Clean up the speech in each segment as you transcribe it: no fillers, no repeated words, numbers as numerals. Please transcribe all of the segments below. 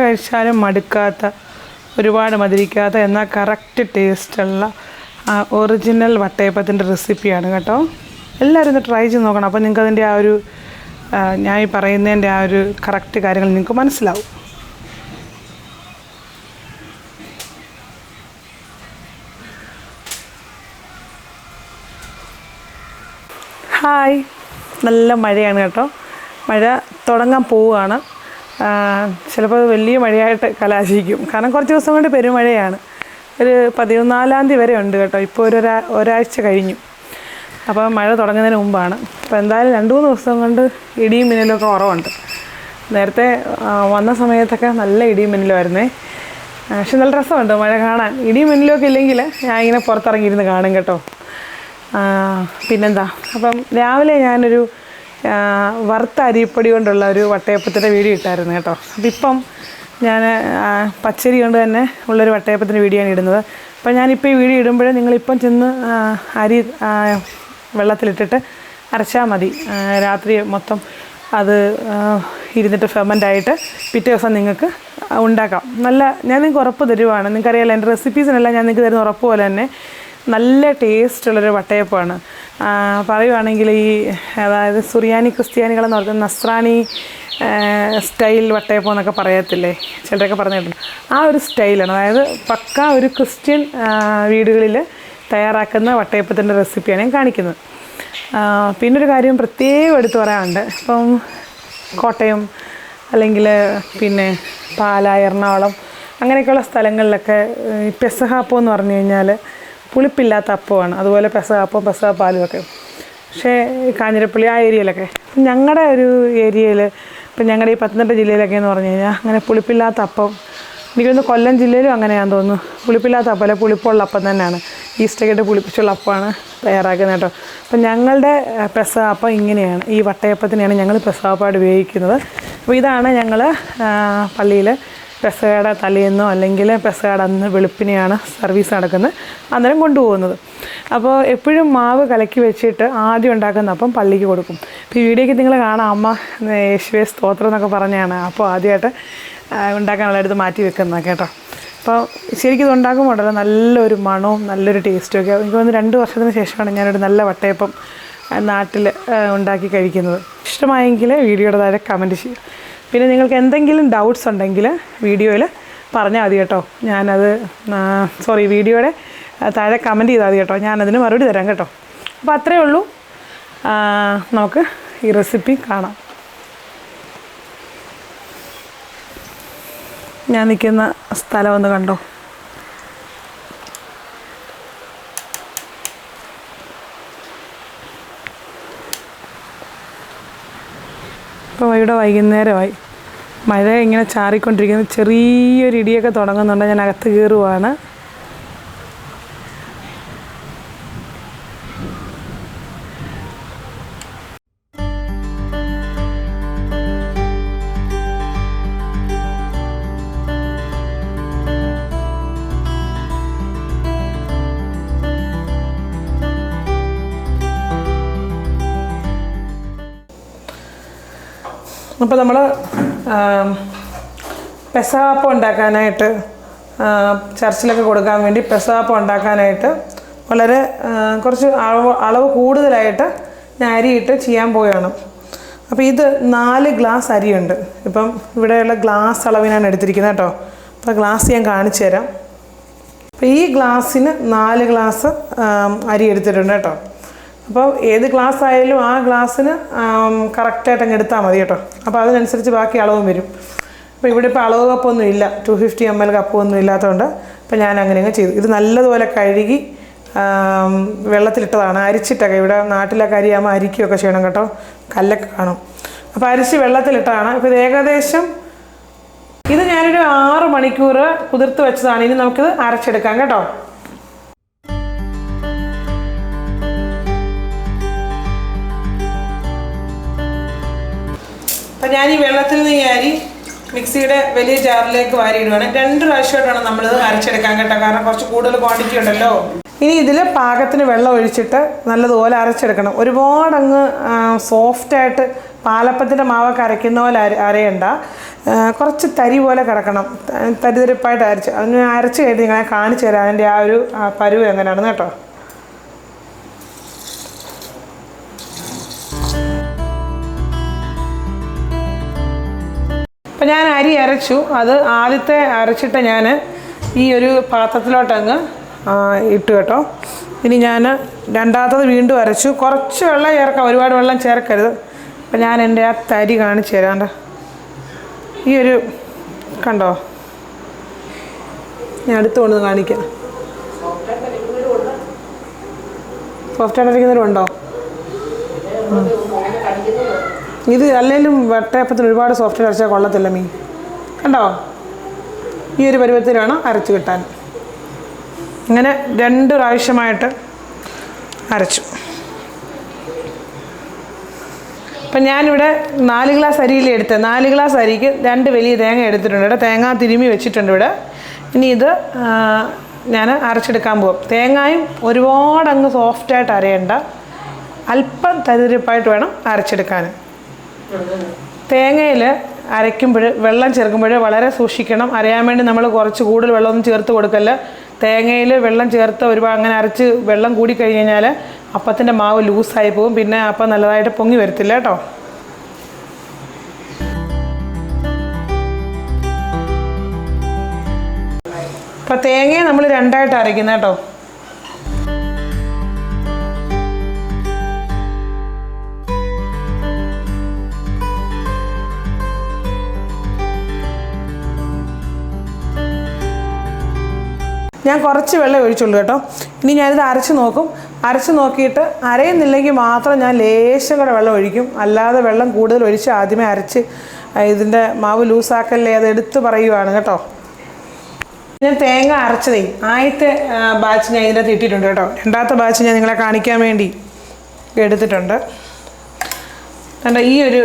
കഴിച്ചാലും മടുക്കാത്ത, ഒരുപാട് മധുരിക്കാത്ത എന്നാൽ കറക്റ്റ് ടേസ്റ്റുള്ള ഒറിജിനൽ വട്ടയപ്പത്തിൻ്റെ റെസിപ്പിയാണ് കേട്ടോ. എല്ലാവരും ഒന്ന് ട്രൈ ചെയ്ത് നോക്കണം. അപ്പോൾ നിങ്ങൾക്ക് അതിൻ്റെ ആ ഒരു ഞാൻ ഈ പറയുന്നതിൻ്റെ ആ ഒരു കറക്റ്റ് കാര്യങ്ങൾ നിങ്ങൾക്ക് മനസ്സിലാവും. ഹായ്, നല്ല മഴയാണ് കേട്ടോ. മഴ തുടങ്ങാൻ പോവുകയാണ്. ചിലപ്പോൾ വലിയ മഴയായിട്ട് കലാശിക്കും. കാരണം കുറച്ച് ദിവസം കൊണ്ട് പെരുമഴയാണ്. ഒരു 14-ാം തീയതി വരെ ഉണ്ട് കേട്ടോ. ഇപ്പോൾ ഒരാഴ്ച കഴിഞ്ഞു. അപ്പോൾ മഴ തുടങ്ങുന്നതിന് മുമ്പാണ്. അപ്പോൾ എന്തായാലും 2-3 ദിവസം കൊണ്ട് ഇടിയും മിന്നലൊക്കെ കുറവുണ്ട്. നേരത്തെ വന്ന സമയത്തൊക്കെ നല്ല ഇടിയും മിന്നലുമായിരുന്നേ. പക്ഷെ നല്ല രസമുണ്ട് മഴ കാണാൻ. ഇടിയും മിന്നലൊക്കെ ഇല്ലെങ്കിൽ ഞാൻ ഇങ്ങനെ പുറത്തിറങ്ങിയിരുന്ന് കാണും കേട്ടോ. പിന്നെന്താ, അപ്പം രാവിലെ ഞാനൊരു വറുത്ത അരിപ്പൊടി കൊണ്ടുള്ള ഒരു വട്ടയപ്പത്തിൻ്റെ വീഡിയോ ഇട്ടായിരുന്നു കേട്ടോ. അപ്പം ഇപ്പം ഞാൻ പച്ചരി കൊണ്ട് തന്നെ ഉള്ളൊരു വട്ടയപ്പത്തിൻ്റെ വീഡിയോ ആണ് ഇടുന്നത്. അപ്പം ഞാനിപ്പോൾ ഈ വീഡിയോ ഇടുമ്പോഴേ നിങ്ങളിപ്പം ചെന്ന് അരി വെള്ളത്തിലിട്ടിട്ട് അരച്ചാൽ മതി. രാത്രി മൊത്തം അത് ഇരുന്നിട്ട് ഫെർമെൻ്റായിട്ട് പിറ്റേ ദിവസം നിങ്ങൾക്ക് ഉണ്ടാക്കാം. ഞാൻ നിങ്ങൾക്ക് ഉറപ്പ് തരുവാണ്. നിങ്ങൾക്കറിയാലോ എൻ്റെ റെസിപ്പീസിനെല്ലാം ഞാൻ നിങ്ങൾക്ക് തരുന്ന ഉറപ്പ് പോലെ തന്നെ നല്ല ടേസ്റ്റുള്ളൊരു വട്ടയപ്പമാണ്. പറയുവാണെങ്കിൽ അതായത് സുറിയാനി ക്രിസ്ത്യാനികളെന്ന് പറയുന്നത് നസ്രാണി സ്റ്റൈൽ വട്ടയപ്പം എന്നൊക്കെ പറയത്തില്ലേ, ചിലരൊക്കെ പറഞ്ഞിട്ടുണ്ട്. ആ ഒരു സ്റ്റൈലാണ്. അതായത് പക്ക ഒരു ക്രിസ്ത്യൻ വീടുകളിൽ തയ്യാറാക്കുന്ന വട്ടയപ്പത്തിൻ്റെ റെസിപ്പിയാണ് ഞാൻ കാണിക്കുന്നത്. പിന്നൊരു കാര്യം പ്രത്യേകം എടുത്തു പറയാനുണ്ട്. ഇപ്പം കോട്ടയം അല്ലെങ്കിൽ പിന്നെ പാല, എറണാകുളം അങ്ങനെയൊക്കെയുള്ള സ്ഥലങ്ങളിലൊക്കെ പെസഹ അപ്പം എന്ന് പറഞ്ഞു കഴിഞ്ഞാൽ പുളിപ്പില്ലാത്ത അപ്പമാണ്. അതുപോലെ പെസഹ അപ്പം, പെസഹ പാലുമൊക്കെ. പക്ഷേ കാഞ്ഞിരപ്പള്ളി ആ ഏരിയയിലൊക്കെ, ഞങ്ങളുടെ ഒരു ഏരിയയിൽ, ഇപ്പം ഞങ്ങളുടെ ഈ പത്തനംതിട്ട ജില്ലയിലൊക്കെ എന്ന് പറഞ്ഞു കഴിഞ്ഞാൽ അങ്ങനെ പുളിപ്പില്ലാത്ത അപ്പം, എനിക്കൊന്ന് കൊല്ലം ജില്ലയിലും അങ്ങനെയാണെന്ന് തോന്നുന്നു. പുളിപ്പില്ലാത്ത അപ്പം അല്ല, പുളിപ്പുള്ള അപ്പം തന്നെയാണ്. ഈസ്റ്റൊക്കെ ഇട്ട് പുളിപ്പിച്ചുള്ള അപ്പമാണ് തയ്യാറാക്കുന്നത് കേട്ടോ. അപ്പം ഞങ്ങളുടെ പെസഹ അപ്പം ഇങ്ങനെയാണ്. ഈ വട്ടയപ്പത്തിനെയാണ് ഞങ്ങൾ പെസഹ അപ്പമായിട്ട് ഉപയോഗിക്കുന്നത്. അപ്പോൾ ഇതാണ് ഞങ്ങൾ പള്ളിയിൽ പെസഹയുടെ തലേന്നോ അല്ലെങ്കിൽ പെസഹയുടെ അന്ന് വെളുപ്പിനെയാണ് സർവീസ് നടക്കുന്നത്, അന്നേരം കൊണ്ടുപോകുന്നത്. അപ്പോൾ എപ്പോഴും മാവ് കലക്കി വെച്ചിട്ട് ആദ്യം ഉണ്ടാക്കുന്ന അപ്പം പള്ളിക്ക് കൊടുക്കും. ഇപ്പോൾ ഈ വീഡിയോയ്ക്ക് നിങ്ങൾ കാണാം, അമ്മ യേശുവേ സ്തോത്രം എന്നൊക്കെ പറഞ്ഞാണ് അപ്പോൾ ആദ്യമായിട്ട് ഉണ്ടാക്കാനുള്ള എടുത്ത് മാറ്റി വെക്കുന്നത് കേട്ടോ. അപ്പോൾ ശരിക്കും ഇത് ഉണ്ടാക്കുമ്പോഴല്ലോ നല്ലൊരു മണവും നല്ലൊരു ടേസ്റ്റും ഒക്കെ. എനിക്ക് തോന്നുന്നു 2 വർഷത്തിന് ശേഷമാണ് ഞാനൊരു നല്ല വട്ടയപ്പം നാട്ടിൽ ഉണ്ടാക്കി കഴിക്കുന്നത്. ഇഷ്ടമായെങ്കിൽ വീഡിയോയുടെ താഴെ കമൻറ്റ് ചെയ്യും. പിന്നെ നിങ്ങൾക്ക് എന്തെങ്കിലും ഡൗട്ട്സ് ഉണ്ടെങ്കിൽ വീഡിയോയിൽ പറഞ്ഞാൽ മതി കേട്ടോ. വീഡിയോയുടെ താഴെ കമൻറ്റ് ചെയ്താൽ മതി കേട്ടോ. ഞാനതിന് മറുപടി തരാം കേട്ടോ. അപ്പോൾ അത്രയേ ഉള്ളൂ. നമുക്ക് ഈ റെസിപ്പി കാണാം. ഞാൻ നിൽക്കുന്ന സ്ഥലം ഒന്ന് കണ്ടോ. ഇപ്പോൾ ഇവിടെ വൈകുന്നേരമായി. മഴ ഇങ്ങനെ ചാറിക്കൊണ്ടിരിക്കുന്നു. ചെറിയൊരു ഇടിയൊക്കെ തുടങ്ങുന്നുണ്ട്. ഞാൻ അകത്ത് കയറുവാണ്. അപ്പോൾ നമ്മൾ പെസഹ അപ്പം ഉണ്ടാക്കാനായിട്ട് ചർച്ചിലൊക്കെ കൊടുക്കാൻ വേണ്ടി പെസഹ അപ്പം ഉണ്ടാക്കാനായിട്ട് വളരെ കുറച്ച് അളവ് കൂടുതലായിട്ട് ഞാൻ അരിയിട്ട് ചെയ്യാൻ പോവുകയാണ്. അപ്പോൾ ഇത് 4 ഗ്ലാസ് അരിയുണ്ട്. ഇപ്പം ഇവിടെയുള്ള ഗ്ലാസ് അളവിനാണ് എടുത്തിരിക്കുന്നത് കേട്ടോ. അപ്പോൾ ഗ്ലാസ് ഞാൻ കാണിച്ചു തരാം. അപ്പോൾ ഈ ഗ്ലാസ്സിന് 4 ഗ്ലാസ് അരി എടുത്തിട്ടുണ്ട് കേട്ടോ. അപ്പോൾ ഏത് ഗ്ലാസ് ആയാലും ആ ഗ്ലാസ്സിന് കറക്റ്റായിട്ട് അങ്ങ് എടുത്താൽ മതി കേട്ടോ. അപ്പോൾ അതിനനുസരിച്ച് ബാക്കി അളവും വരും. അപ്പോൾ ഇവിടെ ഇപ്പോൾ അളവ് കപ്പൊന്നും ഇല്ല, 250 ml കപ്പൊന്നും ഇല്ലാത്തതുകൊണ്ട് അപ്പോൾ ഞാൻ അങ്ങനെ അങ്ങ് ചെയ്തു. ഇത് നല്ലതുപോലെ കഴുകി വെള്ളത്തിലിട്ടതാണ്. അരിച്ചിട്ടൊക്കെ, ഇവിടെ നാട്ടിലൊക്കെ അരിയാകുമ്പോൾ അരിക്കുകയൊക്കെ ചെയ്യണം കേട്ടോ, കല്ലൊക്കെ കാണും. അപ്പോൾ അരിച്ച് വെള്ളത്തിലിട്ടതാണ്. ഇപ്പോൾ ഇത് ഏകദേശം ഇത് ഞാനൊരു 6 മണിക്കൂർ കുതിർത്ത് വെച്ചതാണ്. ഇനി നമുക്കിത് അരച്ചെടുക്കാം കേട്ടോ. അപ്പം ഞാൻ ഈ വെള്ളത്തിൽ നിന്ന് ഈ അരി മിക്സിയുടെ വലിയ ജാറിലേക്ക് വാരിയിടുവാണ്. 2 പ്രാവശ്യമായിട്ടാണ് നമ്മളിത് അരച്ചെടുക്കാൻ കേട്ടോ, കാരണം കുറച്ച് കൂടുതൽ ക്വാണ്ടിറ്റി ഉണ്ടല്ലോ. ഇനി ഇതിൽ പാകത്തിന് വെള്ളം ഒഴിച്ചിട്ട് നല്ലതുപോലെ അരച്ചെടുക്കണം. ഒരുപാടങ്ങ് സോഫ്റ്റായിട്ട് പാലപ്പത്തിൻ്റെ മാവൊക്കെ അരയ്ക്കുന്ന പോലെ അരയണ്ട, കുറച്ച് തരി പോലെ കിടക്കണം, തരിതരിപ്പായിട്ട് അരച്ച്. അതിന് അരച്ച് കഴിഞ്ഞ് നിങ്ങളെ കാണിച്ചു തരാം അതിൻ്റെ ആ ഒരു പരുവ് എങ്ങനെയാണെന്ന് കേട്ടോ. അപ്പം ഞാൻ അരി അരച്ചു. അത് ആദ്യത്തെ അരച്ചിട്ട് ഞാൻ ഈ ഒരു പാത്രത്തിലോട്ടങ്ങ് ഇട്ടു കേട്ടോ. ഇനി ഞാൻ രണ്ടാമത്തത് വീണ്ടും അരച്ചു. കുറച്ച് വെള്ളം ചേർക്കാം, ഒരുപാട് വെള്ളം ചേർക്കരുത്. അപ്പം ഞാൻ എൻ്റെ ആ തരി കാണിച്ചു തരാണ്ട. ഈ ഒരു കണ്ടോ, ഞാൻ അടുത്ത് കൊണ്ട് കാണിക്കാം. സോഫ്റ്റായിട്ട് അരയ്ക്കുന്നവരുണ്ടോ? ഇത് അല്ലെങ്കിലും വട്ടയപ്പത്തിന് ഒരുപാട് സോഫ്റ്റ് അരച്ചാൽ കൊള്ളത്തില്ല മീൻ. കണ്ടോ, ഈ ഒരു പരുവത്തിൽ വേണം അരച്ച് കിട്ടാൻ. ഇങ്ങനെ 2 പ്രാവശ്യമായിട്ട് അരച്ചു. അപ്പം ഞാനിവിടെ 4 ഗ്ലാസ് അരിയിൽ എടുത്ത് 4 ഗ്ലാസ് അരിക്ക് 2 വലിയ തേങ്ങ എടുത്തിട്ടുണ്ട്. ഇവിടെ തേങ്ങ തിരുമ്മി വെച്ചിട്ടുണ്ട് ഇവിടെ. ഇനി ഇത് ഞാൻ അരച്ചെടുക്കാൻ പോകും. തേങ്ങയും ഒരുപാട് അങ്ങ് സോഫ്റ്റായിട്ട് അരയണ്ട, അല്പം തരിതരിപ്പായിട്ട് വേണം അരച്ചെടുക്കാൻ. തേങ്ങയിൽ അരയ്ക്കുമ്പോൾ വെള്ളം ചേർക്കുമ്പോൾ വളരെ സൂക്ഷിക്കണം. അരയാൻ വേണ്ടി നമ്മൾ കുറച്ച് കൂടുതൽ വെള്ളമൊന്നും ചേർത്ത് കൊടുക്കല്ല. തേങ്ങയിൽ വെള്ളം ചേർത്ത് ഒരുപാട് അങ്ങനെ അരച്ച് വെള്ളം കൂടിക്കഴിഞ്ഞ് കഴിഞ്ഞാൽ അപ്പത്തിൻ്റെ മാവ് ലൂസായി പോകും, പിന്നെ അപ്പം നല്ലതായിട്ട് പൊങ്ങി വരത്തില്ല കേട്ടോ. അപ്പം തേങ്ങയെ നമ്മൾ 2ആയിട്ട് അരയ്ക്കുന്നത് കേട്ടോ. ഞാൻ കുറച്ച് വെള്ളം ഒഴിച്ചുള്ളൂ കേട്ടോ. ഇനി ഞാനിത് അരച്ച് നോക്കും. അരച്ച് നോക്കിയിട്ട് അരയുന്നില്ലെങ്കിൽ മാത്രം ഞാൻ ലേശം കൂടെ വെള്ളം ഒഴിക്കും. അല്ലാതെ വെള്ളം കൂടുതൽ ഒഴിച്ച് ആദ്യമേ അരച്ച് ഇതിൻ്റെ മാവ് ലൂസാക്കല്ലേ, അത് എടുത്ത് പറയുവാണ് കേട്ടോ. ഞാൻ തേങ്ങ അരച്ചതേ ആദ്യത്തെ ബാച്ച് ഞാൻ ഇതിനകത്ത് ഇട്ടിട്ടുണ്ട് കേട്ടോ. രണ്ടാമത്തെ ബാച്ച് ഞാൻ നിങ്ങളെ കാണിക്കാൻ വേണ്ടി എടുത്തിട്ടുണ്ട്. കണ്ടോ, ഈ ഒരു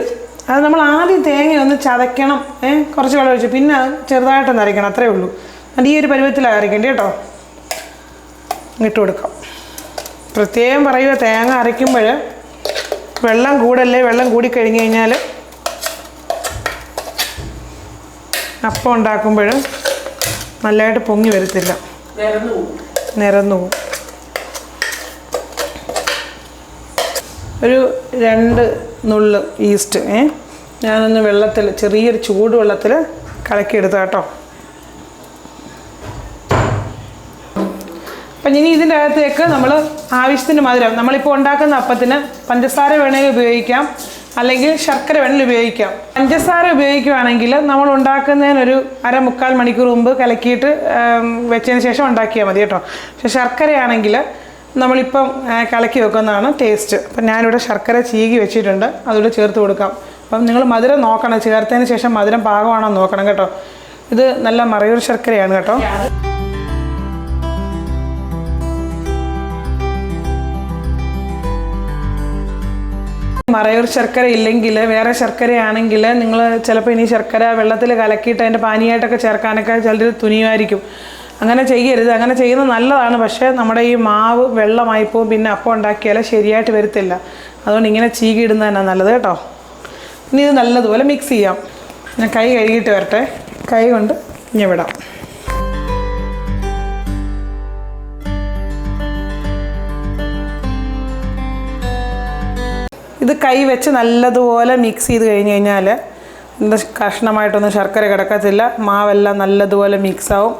അത് നമ്മൾ ആദ്യം തേങ്ങ ഒന്ന് ചതയ്ക്കണം, കുറച്ച് വെള്ളം ഒഴിച്ച്, പിന്നെ അത് ചെറുതായിട്ടൊന്ന് അരയ്ക്കണം, അത്രേ ഉള്ളൂ. അത് ഈ ഒരു പരുവത്തിലാണ് അരയ്ക്കേണ്ടി കേട്ടോ. ഇട്ട് കൊടുക്കാം. പ്രത്യേകം പറയുക, തേങ്ങ അരയ്ക്കുമ്പോൾ വെള്ളം കൂടല്ലേ. വെള്ളം കൂടിക്കഴിഞ്ഞ് കഴിഞ്ഞാൽ അപ്പം ഉണ്ടാക്കുമ്പോൾ നല്ലതായിട്ട് പൊങ്ങി വരത്തില്ല, നിരന്നു പോവും. ഒരു 2 നുള്ള് ഈസ്റ്റ് ഞാനൊന്ന് വെള്ളത്തിൽ ചെറിയൊരു ചൂട് വെള്ളത്തിൽ കലക്കിയെടുത്ത കേട്ടോ. അപ്പം ഇനി ഇതിൻ്റെ അകത്തേക്ക് നമ്മൾ ആവശ്യത്തിന് മധുരം, നമ്മളിപ്പോൾ ഉണ്ടാക്കുന്ന അപ്പത്തിന് പഞ്ചസാര വേണമെങ്കിൽ ഉപയോഗിക്കാം, അല്ലെങ്കിൽ ശർക്കര വേണമെങ്കിൽ ഉപയോഗിക്കാം. പഞ്ചസാര ഉപയോഗിക്കുകയാണെങ്കിൽ നമ്മൾ ഉണ്ടാക്കുന്നതിനൊരു 1/4 മണിക്കൂർ മുമ്പ് കലക്കിയിട്ട് വെച്ചതിന് ശേഷം ഉണ്ടാക്കിയാൽ മതി കേട്ടോ. പക്ഷേ ശർക്കരയാണെങ്കിൽ നമ്മളിപ്പം കലക്കി വെക്കുന്നതാണ് ടേസ്റ്റ്. അപ്പം ഞാനിവിടെ ശർക്കര ചീകി വെച്ചിട്ടുണ്ട്, അതുകൂടെ ചേർത്ത് കൊടുക്കാം. അപ്പം നിങ്ങൾ മധുരം നോക്കണം, ചേർത്തതിന് ശേഷം മധുരം പാകമാണോ നോക്കണം കേട്ടോ. ഇത് നല്ല മറയൂർ ശർക്കരയാണ് കേട്ടോ. മറയൂർ ശർക്കര ഇല്ലെങ്കിൽ വേറെ ശർക്കരയാണെങ്കിൽ നിങ്ങൾ ചിലപ്പോൾ ഇനി ശർക്കര വെള്ളത്തിൽ കലക്കിയിട്ട് അതിൻ്റെ പാനീയമായിട്ടൊക്കെ ചേർക്കാനൊക്കെ ചിലർ തുനിയുമായിരിക്കും. അങ്ങനെ ചെയ്യരുത്. അങ്ങനെ ചെയ്യുന്നത് നല്ലതാണ്, പക്ഷേ നമ്മുടെ ഈ മാവ് വെള്ളമായി പോവും, പിന്നെ അപ്പം ഉണ്ടാക്കിയാൽ ശരിയായിട്ട് വരത്തില്ല. അതുകൊണ്ട് ഇങ്ങനെ ചീകി ഇടുന്നത് തന്നെ നല്ലത് കേട്ടോ. ഇനി ഇത് നല്ലതുപോലെ മിക്സ് ചെയ്യാം. ഞാൻ കൈ കഴുകിയിട്ട് വരട്ടെ, കൈ കൊണ്ട് ഇനി വിടാം. ഇത് കൈ വെച്ച് നല്ലതുപോലെ മിക്സ് ചെയ്ത് കഴിഞ്ഞ് കഴിഞ്ഞാൽ എന്താ കഷ്ണമായിട്ടൊന്നും ശർക്കര കിടക്കത്തില്ല, മാവെല്ലാം നല്ലതുപോലെ മിക്സാവും.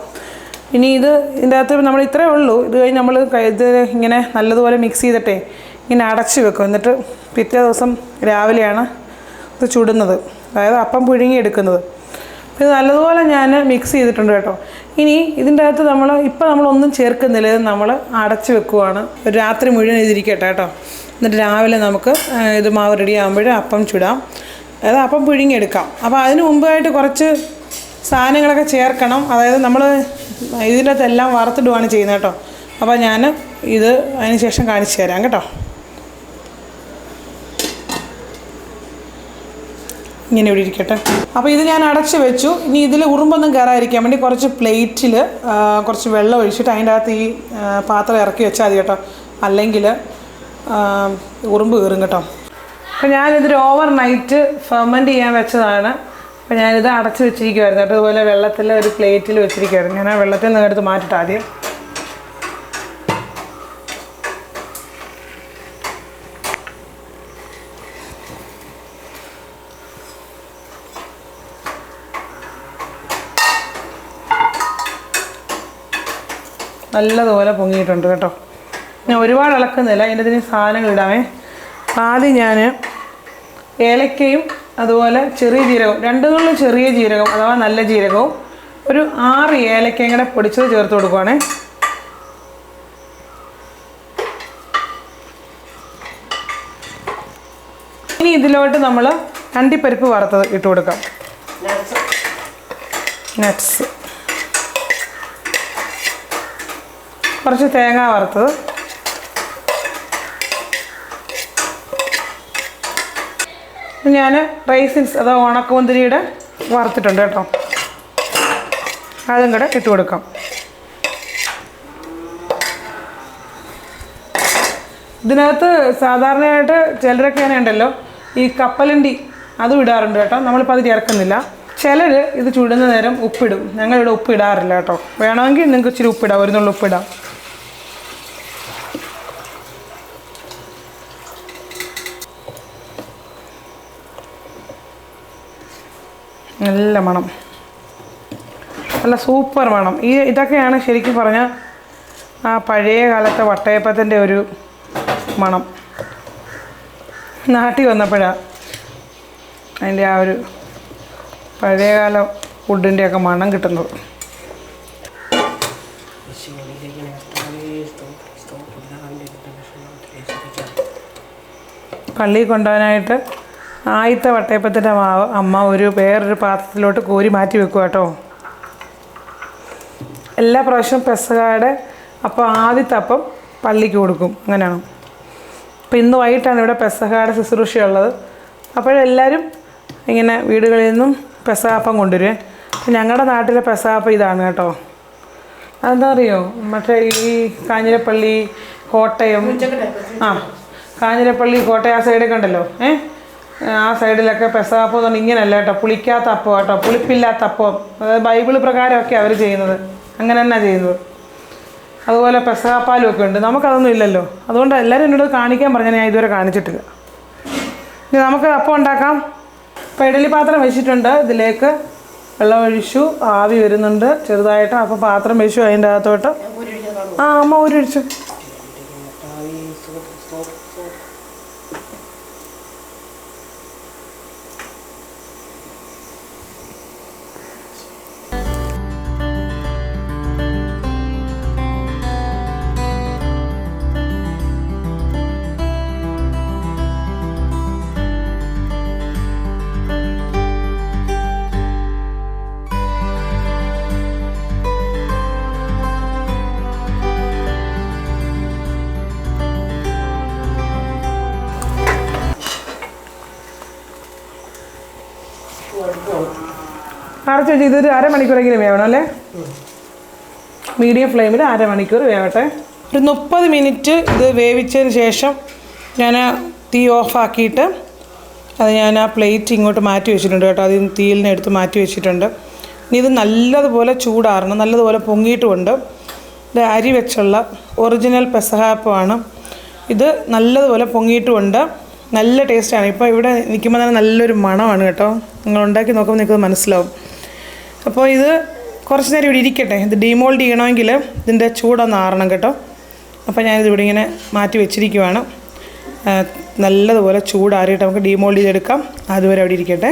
ഇനി ഇതിൻ്റെ അകത്ത് നമ്മൾ ഇത്രയേ ഉള്ളൂ. ഇത് കഴിഞ്ഞ് നമ്മൾ ഇത് ഇങ്ങനെ നല്ലതുപോലെ മിക്സ് ചെയ്തിട്ടേ ഇങ്ങനെ അടച്ച് വെക്കും. എന്നിട്ട് പിറ്റേ ദിവസം രാവിലെയാണ് ഇത് ചുടുന്നത്, അതായത് അപ്പം പുഴുങ്ങിയെടുക്കുന്നത്. ഇത് നല്ലതുപോലെ ഞാൻ മിക്സ് ചെയ്തിട്ടുണ്ട് കേട്ടോ. ഇനി ഇതിൻ്റെ അകത്ത് നമ്മളൊന്നും ചേർക്കുന്നില്ല, ഇത് നമ്മൾ അടച്ച് വെക്കുവാണ്. ഒരു രാത്രി മുഴുവൻ ഇതിരിക്കട്ടെ കേട്ടോ. എന്നിട്ട് രാവിലെ നമുക്ക് ഇത് മാവ് റെഡി ആകുമ്പോൾ അപ്പം ചുടാം, അതായത് അപ്പം പുഴുങ്ങിയെടുക്കാം. അപ്പോൾ അതിന് മുമ്പായിട്ട് കുറച്ച് സാധനങ്ങളൊക്കെ ചേർക്കണം. അതായത് നമ്മൾ ഇതിൻ്റെ അകത്തെല്ലാം വറുത്തിടുകയാണ് ചെയ്യുന്നത് കേട്ടോ. അപ്പോൾ ഞാൻ ഇത് അതിന് ശേഷം കാണിച്ചു തരാം കേട്ടോ. ഇങ്ങനെ ഇവിടെ ഇരിക്കട്ടെ. അപ്പോൾ ഇത് ഞാൻ അടച്ച് വെച്ചു. ഇനി ഇതിൽ ഉറുമ്പൊന്നും കയറാതിരിക്കാൻ വേണ്ടി കുറച്ച് പ്ലേറ്റിൽ കുറച്ച് വെള്ളം ഒഴിച്ചിട്ട് അതിൻ്റെ അകത്ത് ഈ പാത്രം ഇറക്കി വെച്ചാൽ മതി കേട്ടോ. അല്ലെങ്കിൽ ഉറുമ്പ് കയറും കേട്ടോ. അപ്പോൾ ഞാനിതൊരു ഓവർനൈറ്റ് ഫെർമെൻറ്റ് ചെയ്യാൻ വെച്ചതാണ്. അപ്പോൾ ഞാനിത് അടച്ച് വെച്ചിരിക്കുമായിരുന്നു കേട്ടോ. അതുപോലെ വെള്ളത്തിൽ ഒരു പ്ലേറ്റിൽ വെച്ചിരിക്കുമായിരുന്നു. ഞാൻ ആ വെള്ളത്തിൽ നിന്ന് എടുത്ത് മാറ്റിട്ട് ആദ്യം നല്ലതുപോലെ പൊങ്ങിയിട്ടുണ്ട് കേട്ടോ. ഞാൻ ഒരുപാട് ഇളക്കുന്നില്ല, അതിൻ്റെ ഇതിന് സാധനങ്ങൾ ഇടാമേ. ആദ്യം ഞാൻ ഏലക്കയും അതുപോലെ ചെറിയ ജീരകവും, 2 നുള്ളി ചെറിയ ജീരകം അഥവാ നല്ല ജീരകവും ഒരു 6 ഏലക്കയും കൂടെ പൊടിച്ചത് ചേർത്ത് കൊടുക്കുവാണേ. ഇനി ഇതിലോട്ട് നമ്മൾ അണ്ടിപ്പരിപ്പ് വറുത്തത് ഇട്ട് കൊടുക്കാം. നട്ട്സ്, കുറച്ച് തേങ്ങ വറുത്തത്, ഞാൻ റൈസിൻസ് അഥവാ ഉണക്കമുന്തിരിയുടെ വറുത്തിട്ടുണ്ട് കേട്ടോ. അതും കൂടെ ഇട്ട് കൊടുക്കാം. ഇതിനകത്ത് സാധാരണയായിട്ട് ചിലരൊക്കെ അങ്ങനെ ഉണ്ടല്ലോ ഈ കപ്പലണ്ടി അതും ഇടാറുണ്ട് കേട്ടോ. നമ്മളിപ്പോൾ അത് ചേർക്കുന്നില്ല. ചിലർ ഇത് ചുടുന്ന നേരം ഉപ്പിടും. ഞങ്ങളിവിടെ ഉപ്പ് ഇടാറില്ല കേട്ടോ. വേണമെങ്കിൽ നിങ്ങൾക്ക് ഇച്ചിരി ഉപ്പിടാം, 1 നുള്ളി ഉപ്പിടാം. നല്ല മണം, നല്ല സൂപ്പർ മണം. ഇതൊക്കെയാണ് ശരിക്കും പറഞ്ഞാൽ ആ പഴയ കാലത്തെ വട്ടയപ്പത്തിൻ്റെ ഒരു മണം. നാട്ടിൽ വന്നപ്പോഴാണ് അതിൻ്റെ ആ ഒരു പഴയകാല ഫുഡിൻ്റെയൊക്കെ മണം കിട്ടുന്നത്. പള്ളിയിൽ കൊണ്ടുപോകാനായിട്ട് ആദ്യത്തെ വട്ടയപ്പത്തിൻ്റെ മാവ് അമ്മ വേറൊരു പാത്രത്തിലോട്ട് കോരി മാറ്റി വെക്കുക കേട്ടോ. എല്ലാ പ്രാവശ്യവും പെസഹയുടെ അപ്പം ആദ്യത്തെ അപ്പം പള്ളിക്ക് കൊടുക്കും, അങ്ങനെയാണ്. അപ്പോൾ ഇന്ന് വൈകിട്ടാണ് ഇവിടെ പെസഹയുടെ ശുശ്രൂഷയുള്ളത്. അപ്പോഴെല്ലാവരും ഇങ്ങനെ വീടുകളിൽ നിന്നും പെസഹാപ്പം കൊണ്ടുവരുവേ. ഞങ്ങളുടെ നാട്ടിലെ പെസഹാപ്പം ഇതാണ് കേട്ടോ. അതെന്താ അറിയോ, മറ്റേ ഈ കാഞ്ഞിരപ്പള്ളി, കോട്ടയം, കാഞ്ഞിരപ്പള്ളി, കോട്ടയം ആ സൈഡൊക്കെ ഉണ്ടല്ലോ, ആ സൈഡിലൊക്കെ പെസഹാപ്പം എന്ന് പറഞ്ഞാൽ ഇങ്ങനെയല്ല കേട്ടോ, പുളിക്കാത്ത അപ്പം കേട്ടോ, പുളിപ്പില്ലാത്ത അപ്പം. അതായത് ബൈബിൾ പ്രകാരമൊക്കെ അവർ ചെയ്യുന്നത്, അങ്ങനെ തന്നെയാണ് ചെയ്യുന്നത്. അതുപോലെ പെസഹാപ്പാലും ഒക്കെ ഉണ്ട്. നമുക്കതൊന്നും ഇല്ലല്ലോ. അതുകൊണ്ട് എല്ലാവരും എന്നോട് കാണിക്കാൻ പറഞ്ഞാൽ ഞാൻ ഇതുവരെ കാണിച്ചിട്ടില്ല. ഇനി നമുക്ക് അപ്പം ഉണ്ടാക്കാം. ഇപ്പോൾ ഇഡലി പാത്രം വെച്ചിട്ടുണ്ട്, ഇതിലേക്ക് വെള്ളം ഒഴിച്ചു, ആവി വരുന്നുണ്ട് ചെറുതായിട്ട്. അപ്പോൾ പാത്രം വെച്ചു, അതിൻ്റെ അകത്തോട്ട് അമ്മ ഊരൊഴിച്ചു. അടച്ചു വെച്ച് ഇതൊരു അരമണിക്കൂറെങ്കിലും വേവണം അല്ലേ? മീഡിയം ഫ്ലെയിമിൽ അരമണിക്കൂർ വേവട്ടെ. ഒരു 30 മിനിറ്റ് ഇത് വേവിച്ചതിന് ശേഷം ഞാൻ തീ ഓഫാക്കിയിട്ട് അത് ഞാൻ ആ പ്ലേറ്റ് ഇങ്ങോട്ട് മാറ്റി വെച്ചിട്ടുണ്ട് കേട്ടോ. അതിൽ നിന്ന് തീയിൽ നിന്ന് എടുത്ത് മാറ്റി വെച്ചിട്ടുണ്ട്. ഇനി ഇത് നല്ലതുപോലെ ചൂടാറണം, നല്ലതുപോലെ പൊങ്ങിയിട്ടുമുണ്ട്. ഇത് അരി വെച്ചുള്ള ഒറിജിനൽ പെസഹാപ്പമാണ്. ഇത് നല്ലതുപോലെ പൊങ്ങിയിട്ടുമുണ്ട്, നല്ല ടേസ്റ്റാണ്. ഇപ്പോൾ ഇവിടെ നിൽക്കുമ്പോൾ തന്നെ നല്ലൊരു മണമാണ് കേട്ടോ. നിങ്ങൾ ഉണ്ടാക്കി നോക്കുമ്പോൾ നിങ്ങൾക്കത് മനസ്സിലാവും. അപ്പോൾ ഇത് കുറച്ച് നേരം ഇവിടെ ഇരിക്കട്ടെ. ഇത് ഡീമോൾഡ് ചെയ്യണമെങ്കിൽ ഇതിൻ്റെ ചൂടൊന്ന് ആറണം കേട്ടോ. അപ്പോൾ ഞാനിത് ഇവിടെ ഇങ്ങനെ മാറ്റി വെച്ചിരിക്കുവാണ്. നല്ലതുപോലെ ചൂടാറിയിട്ട് നമുക്ക് ഡീമോൾഡ് ചെയ്തെടുക്കാം. അതുവരെ അവിടെ ഇരിക്കട്ടെ.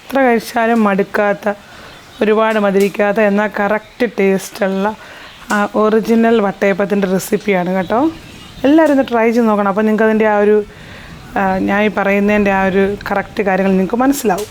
എത്ര കഴിച്ചാലും മടുക്കാത്ത, ഒരുപാട് മധുരിക്കാത്ത, എന്നാൽ കറക്റ്റ് ടേസ്റ്റുള്ള ഒറിജിനൽ വട്ടയപ്പത്തിൻ്റെ റെസിപ്പിയാണ് കേട്ടോ. എല്ലാവരും ഒന്ന് ട്രൈ ചെയ്ത് നോക്കണം. അപ്പോൾ നിങ്ങൾക്ക് അതിൻ്റെ ആ ഒരു ഞാൻ ഈ പറയുന്നതിൻ്റെ ആ ഒരു കറക്റ്റ് കാര്യങ്ങൾ നിങ്ങൾക്ക് മനസ്സിലാവും.